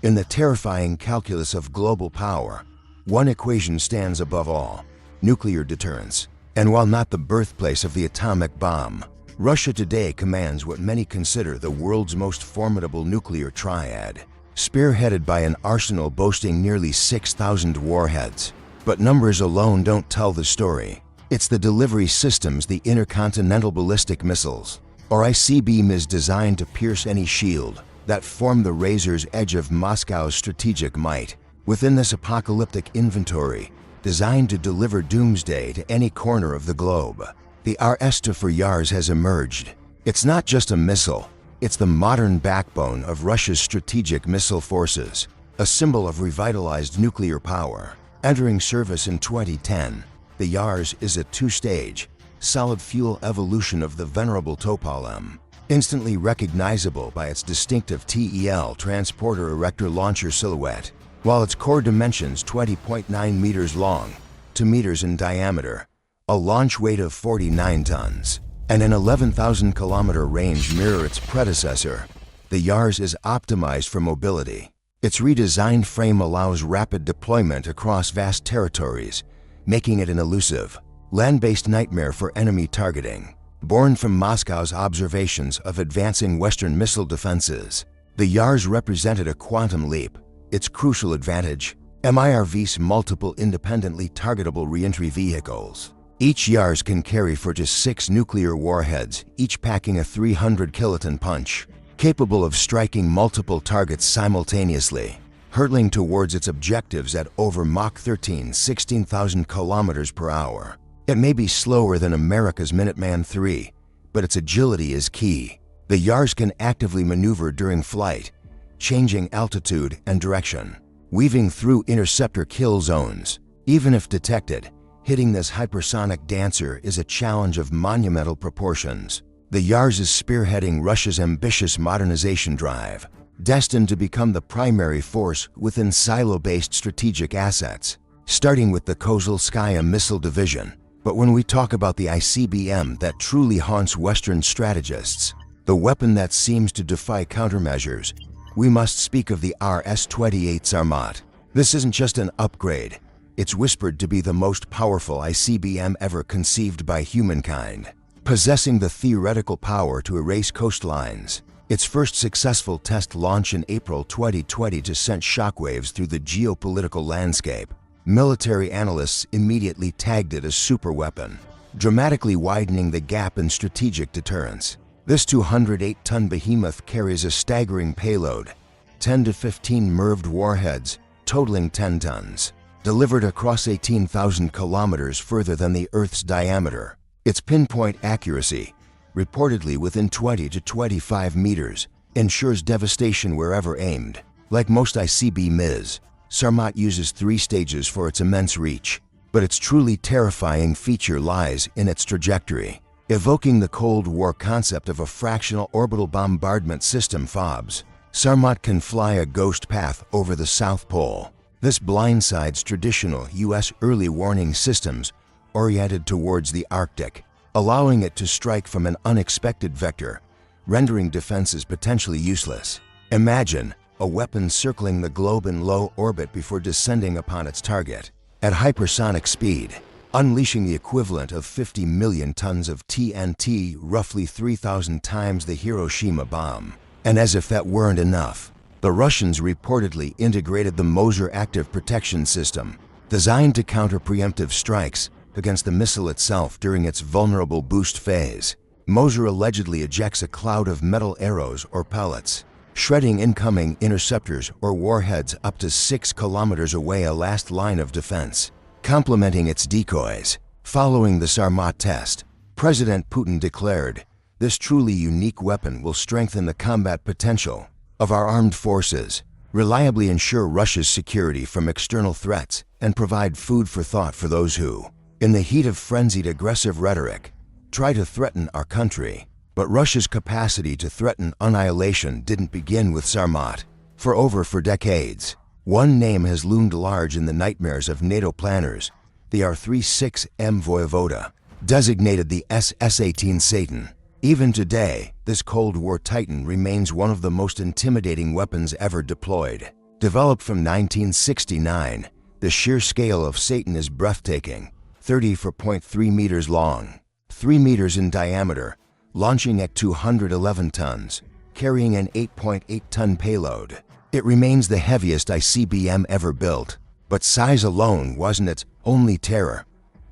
In the terrifying calculus of global power, one equation stands above all: nuclear deterrence. And while not the birthplace of the atomic bomb, Russia today commands what many consider the world's most formidable nuclear triad, spearheaded by an arsenal boasting nearly 6,000 warheads. But numbers alone don't tell the story. It's the delivery systems, the intercontinental ballistic missiles, or ICBMs, designed to pierce any shield, that form the razor's edge of Moscow's strategic might. Within this apocalyptic inventory, designed to deliver doomsday to any corner of the globe, the R-24 has emerged. It's not just a missile, it's the modern backbone of Russia's strategic missile forces, a symbol of revitalized nuclear power. Entering service in 2010, the Yars is a two-stage, solid-fuel evolution of the venerable Topol-M, instantly recognizable by its distinctive TEL transporter erector launcher silhouette. While its core dimensions 20.9 meters long, 2 meters in diameter, a launch weight of 49 tons, and an 11,000-kilometer range mirror its predecessor, the Yars is optimized for mobility. Its redesigned frame allows rapid deployment across vast territories, making it an elusive, land-based nightmare for enemy targeting. Born from Moscow's observations of advancing Western missile defenses, the Yars represented a quantum leap. Its crucial advantage: MIRV's multiple independently targetable reentry vehicles. Each Yars can carry for just 6 nuclear warheads, each packing a 300-kiloton punch, capable of striking multiple targets simultaneously, hurtling towards its objectives at over Mach 13, 16,000 kilometers per hour. It may be slower than America's Minuteman III, but its agility is key. The Yars can actively maneuver during flight, changing altitude and direction, weaving through interceptor kill zones. Even if detected, hitting this hypersonic dancer is a challenge of monumental proportions. The Yars is spearheading Russia's ambitious modernization drive, destined to become the primary force within silo-based strategic assets, starting with the Kozylskaya Missile Division. But when we talk about the ICBM that truly haunts Western strategists, the weapon that seems to defy countermeasures, we must speak of the RS-28 Sarmat. This isn't just an upgrade. It's whispered to be the most powerful ICBM ever conceived by humankind, possessing the theoretical power to erase coastlines. Its first successful test launch in April 2020 sent shockwaves through the geopolitical landscape. Military analysts immediately tagged it a superweapon, dramatically widening the gap in strategic deterrence. This 208-ton behemoth carries a staggering payload: 10 to 15 MIRVed warheads, totaling 10 tons, delivered across 18,000 kilometers further than the Earth's diameter. Its pinpoint accuracy, reportedly within 20 to 25 meters, ensures devastation wherever aimed. Like most ICBMs, Sarmat uses 3 stages for its immense reach, but its truly terrifying feature lies in its trajectory. Evoking the Cold War concept of a fractional orbital bombardment system (FOBS), Sarmat can fly a ghost path over the South Pole. This blindsides traditional U.S. early warning systems oriented towards the Arctic, allowing it to strike from an unexpected vector, rendering defenses potentially useless. Imagine a weapon circling the globe in low orbit before descending upon its target, at hypersonic speed, unleashing the equivalent of 50 million tons of TNT, roughly 3,000 times the Hiroshima bomb. And as if that weren't enough, the Russians reportedly integrated the Moser active protection system, designed to counter preemptive strikes against the missile itself during its vulnerable boost phase. Moser allegedly ejects a cloud of metal arrows or pellets, shredding incoming interceptors or warheads up to 6 kilometers away, a last line of defense, complementing its decoys. Following the Sarmat test, President Putin declared, "This truly unique weapon will strengthen the combat potential of our armed forces, reliably ensure Russia's security from external threats, and provide food for thought for those who, in the heat of frenzied aggressive rhetoric, try to threaten our country." But Russia's capacity to threaten annihilation didn't begin with Sarmat. For decades, one name has loomed large in the nightmares of NATO planners: the R-36M Voyevoda, designated the SS-18 Satan. Even today, this Cold War titan remains one of the most intimidating weapons ever deployed. Developed from 1969, the sheer scale of Satan is breathtaking, 34.3 meters long, 3 meters in diameter, launching at 211 tons, carrying an 8.8-ton payload. It remains the heaviest ICBM ever built, but size alone wasn't its only terror.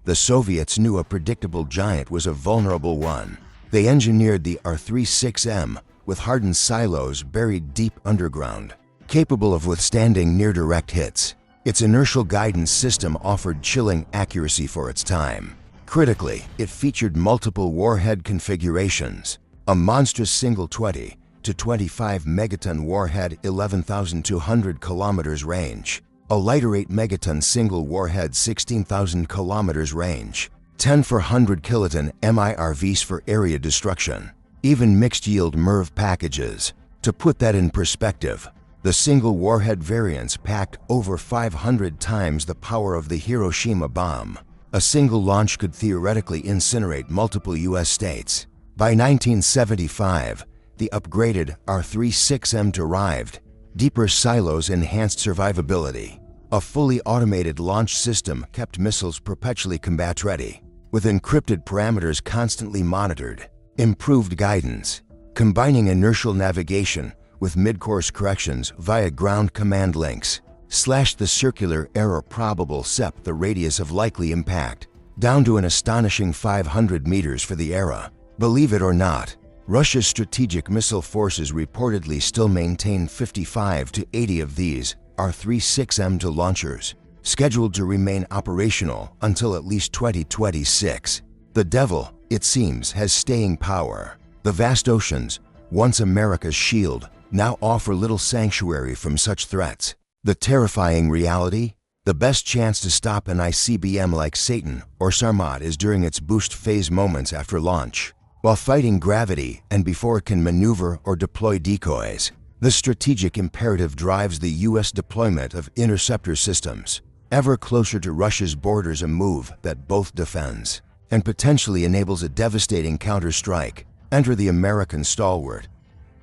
The Soviets knew a predictable giant was a vulnerable one. They engineered the R-36M with hardened silos buried deep underground, capable of withstanding near-direct hits. Its inertial guidance system offered chilling accuracy for its time. Critically, it featured multiple warhead configurations, a monstrous single 20 to 25 megaton warhead 11,200 kilometers range, a lighter 8 megaton single warhead 16,000 kilometers range, 10 for 100 kiloton MIRVs for area destruction, even mixed-yield MIRV packages. To put that in perspective, the single warhead variants packed over 500 times the power of the Hiroshima bomb. A single launch could theoretically incinerate multiple U.S. states. By 1975, the upgraded R-36M arrived. Deeper silos enhanced survivability. A fully automated launch system kept missiles perpetually combat-ready, with encrypted parameters constantly monitored. Improved guidance, combining inertial navigation with mid-course corrections via ground command links, slashed the circular error probable SEP, the radius of likely impact, down to an astonishing 500 meters for the era. Believe it or not, Russia's strategic missile forces reportedly still maintain 55 to 80 of these R-36M launchers, scheduled to remain operational until at least 2026. The devil, it seems, has staying power. The vast oceans, once America's shield, now offer little sanctuary from such threats. The terrifying reality? The best chance to stop an ICBM like Satan or Sarmat is during its boost phase moments after launch, while fighting gravity and before it can maneuver or deploy decoys. The strategic imperative drives the U.S. deployment of interceptor systems, ever closer to Russia's borders, a move that both defends and potentially enables a devastating counterstrike. Enter the American stalwart,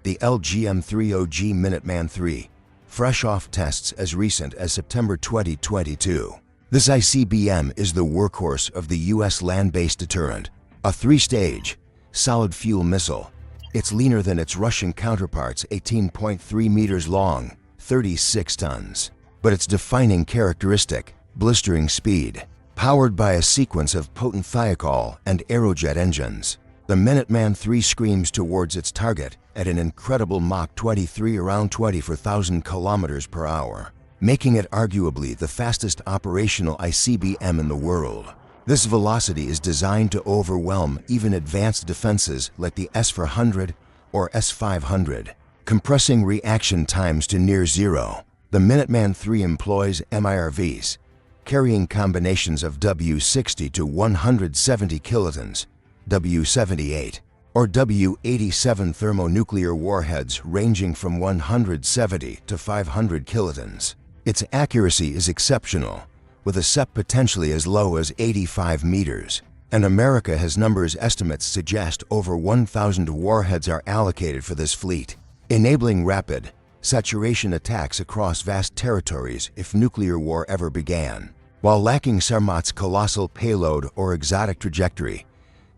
the LGM-30G Minuteman III, fresh off tests as recent as September 2022. This ICBM is the workhorse of the U.S. land-based deterrent, a three-stage, solid-fuel missile. It's leaner than its Russian counterparts, 18.3 meters long, 36 tons. But its defining characteristic, blistering speed, powered by a sequence of potent Thiokol and Aerojet engines. The Minuteman III screams towards its target at an incredible Mach 23, around 24,000 kilometers per hour, making it arguably the fastest operational ICBM in the world. This velocity is designed to overwhelm even advanced defenses like the S-400 or S-500, compressing reaction times to near zero. The Minuteman III employs MIRVs, carrying combinations of W-60 to 170 kilotons, W-78, or W-87 thermonuclear warheads ranging from 170 to 500 kilotons. Its accuracy is exceptional, with a SEP potentially as low as 85 meters. And America has numbers estimates suggest over 1,000 warheads are allocated for this fleet, enabling rapid saturation attacks across vast territories if nuclear war ever began. While lacking Sarmat's colossal payload or exotic trajectory,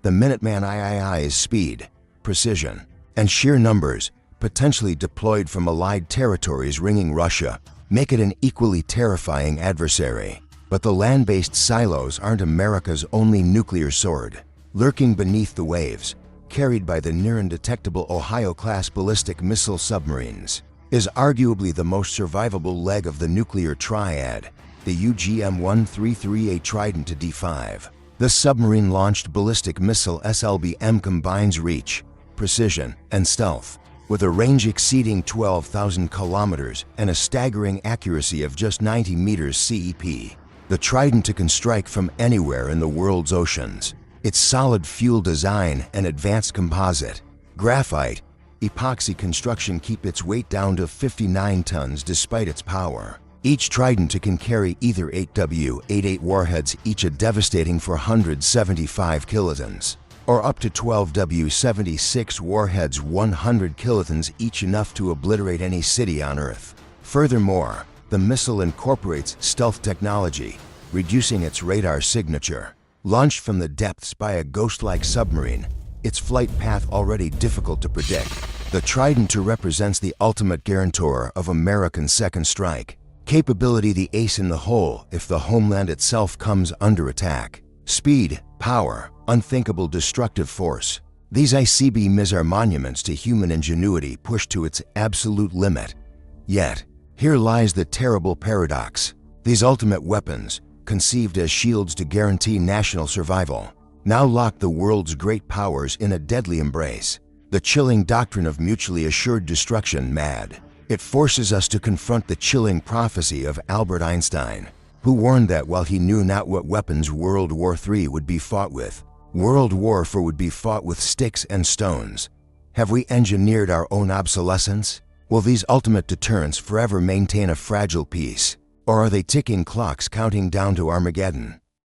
the Minuteman III's speed, precision, and sheer numbers, potentially deployed from allied territories ringing Russia, make it an equally terrifying adversary. But the land-based silos aren't America's only nuclear sword. Lurking beneath the waves, carried by the near-undetectable Ohio-class ballistic missile submarines, is arguably the most survivable leg of the nuclear triad, the UGM-133A Trident to D5. The submarine-launched ballistic missile SLBM combines reach, precision, and stealth, with a range exceeding 12,000 kilometers and a staggering accuracy of just 90 meters CEP. The Trident can strike from anywhere in the world's oceans. Its solid fuel design and advanced composite, graphite, epoxy construction keep its weight down to 59 tons despite its power. Each Trident can carry either 8 W-88 warheads, each a devastating 475 kilotons, or up to 12 W-76 warheads, 100 kilotons each, enough to obliterate any city on Earth. Furthermore, the missile incorporates stealth technology, reducing its radar signature. Launched from the depths by a ghost-like submarine, its flight path already difficult to predict, the Trident II represents the ultimate guarantor of American second strike. Capability the ace in the hole if the homeland itself comes under attack. Speed, power, unthinkable destructive force. These ICBMs are monuments to human ingenuity pushed to its absolute limit. Yet, here lies the terrible paradox. These ultimate weapons, conceived as shields to guarantee national survival, now lock the world's great powers in a deadly embrace. The chilling doctrine of mutually assured destruction mad. It forces us to confront the chilling prophecy of Albert Einstein, who warned that while he knew not what weapons World War III would be fought with, World War IV would be fought with sticks and stones. Have we engineered our own obsolescence? Will these ultimate deterrents forever maintain a fragile peace? Or are they ticking clocks counting down to Armageddon?